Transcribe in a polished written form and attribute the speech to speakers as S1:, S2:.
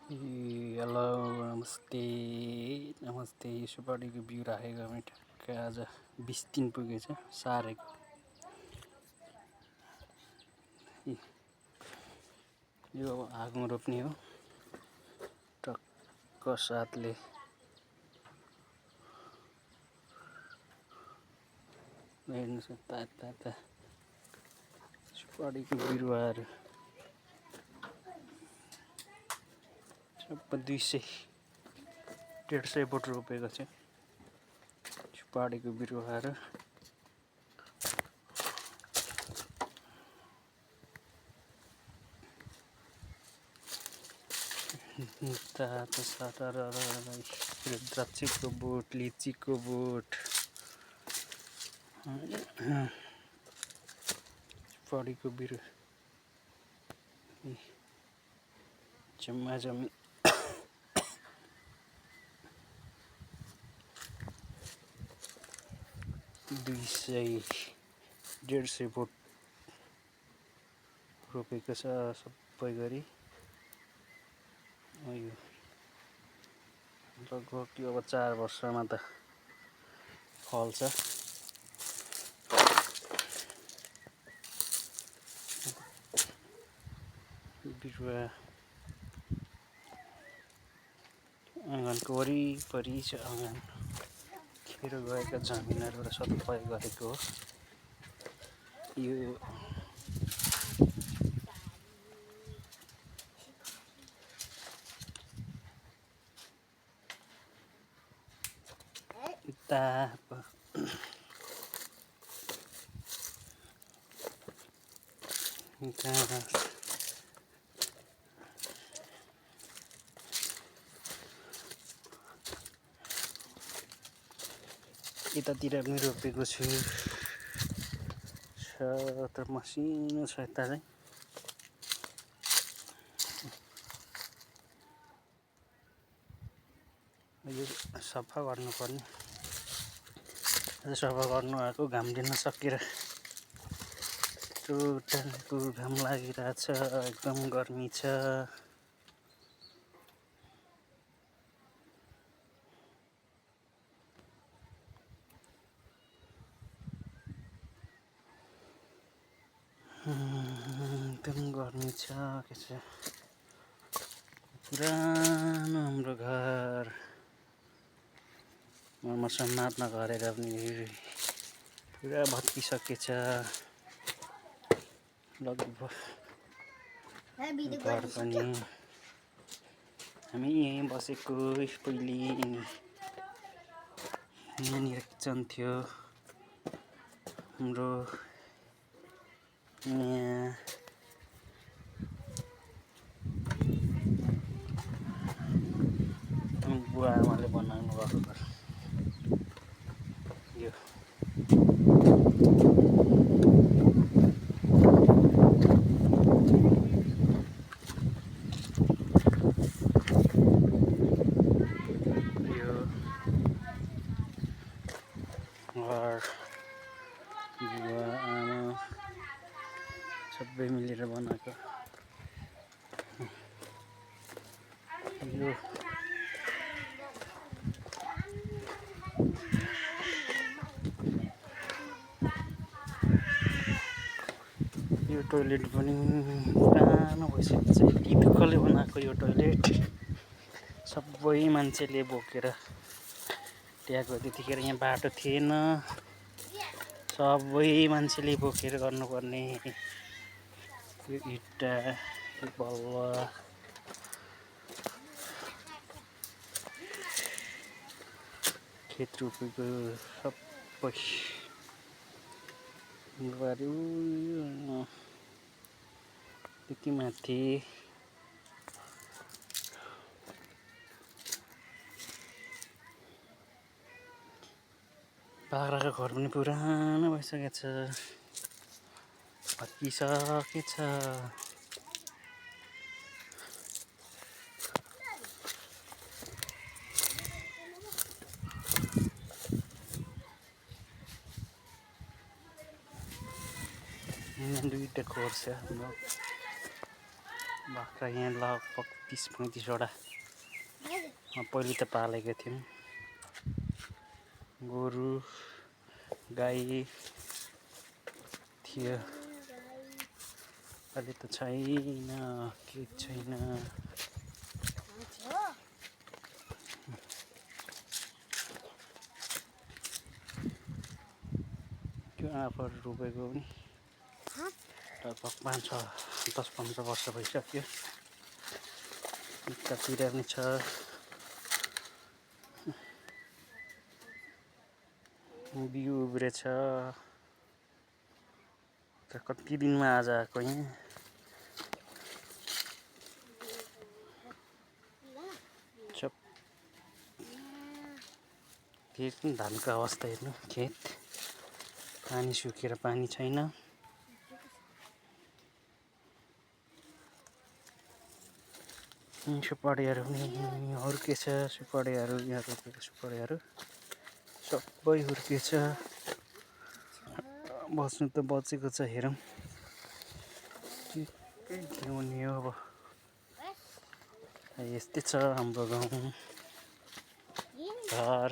S1: Hello नमस्ते नमस्ते सुपारीको बिउ राखेको हामी ठ्याक्कै आज 20 दिन पुगेछ सारेको यो आगोमा रोप्ने हो टक्क साथले हेर्नुहोस् ताता सुपारीको बिरुवाहरू सबै 200-150 बोट रोपेको छ सुपारीको बिरुवाहरू तातो साटा र द्राक्षको बोट लिचीको बोट सुपारीको बिरुवा जम्मा जम्मी 200-150 बोट रोपेको छ सबै गरी यो लगभग यो अब 4 वर्षमा त फल्छ बिरुवा आँगनको वरिपरि छ आँगन खेर गएका जमिनहरूबाट सफाइ गरेको हो यो यतातिर पनि रोपेको छु तर मसिनो छ यता चाहिँ यो सफा गर्नुपर्ने सफा गर्नु आएको घाम दिन सकेर टोटलको घाम लागिरहेछ एकदम गर्मी छ एकदम गर्मी छ के छ पुरानो हाम्रो घर मर्मत नगरेर पनि पुरा भत्किसकेछ लगभग घर पनि हामी यहीँ बसेको पहिले यहाँनिर किचन थियो हाम्रो यहाँ बुवा आमाले बनाउनु भएको घर यो घर बुवा आमा सबै मिलेर बनाएको यो टोइलेट पनि पुरानो भइसकेको छ यति दुःखले बनाएको यो टोइलेट सबै मान्छेले बोकेर ल्याएको त्यतिखेर यहाँ बाटो थिएन सबै मान्छेले बोकेर गर्नुपर्ने यो इँटा यो बलुवा खेत रोपेको सबै त्यति माथि बाख्राको घर पनि पुरानो भइसकेको छ भत्किसकेछ दुईटा खोर छ हाम्रो बाख्रा यहाँ लगभग 30-35वटा पहिले त पालेको थियौँ। गोरु गाई थियो, अहिले त छैन, के छैन। त्यो आँपहरू रोपेको पनि लगभग 5-10-15 वर्ष भइसक्यो। यतातिर पनि छ। बिउ उब्रेछ। कति दिनमा आज आएको यहाँ। खेत पनि धानको अवस्था हेर्नु, खेत पानी सुकेर पानी छैन। सुपारीहरू पनि हुर्केछ। सुपारीहरू यहाँ रोपेको सुपारीहरू सबै हुर्केछ। बस्नु त बचेको छ, हेरौँ के हुने हो अब। यस्तै छ हाम्रो गाउँ घर।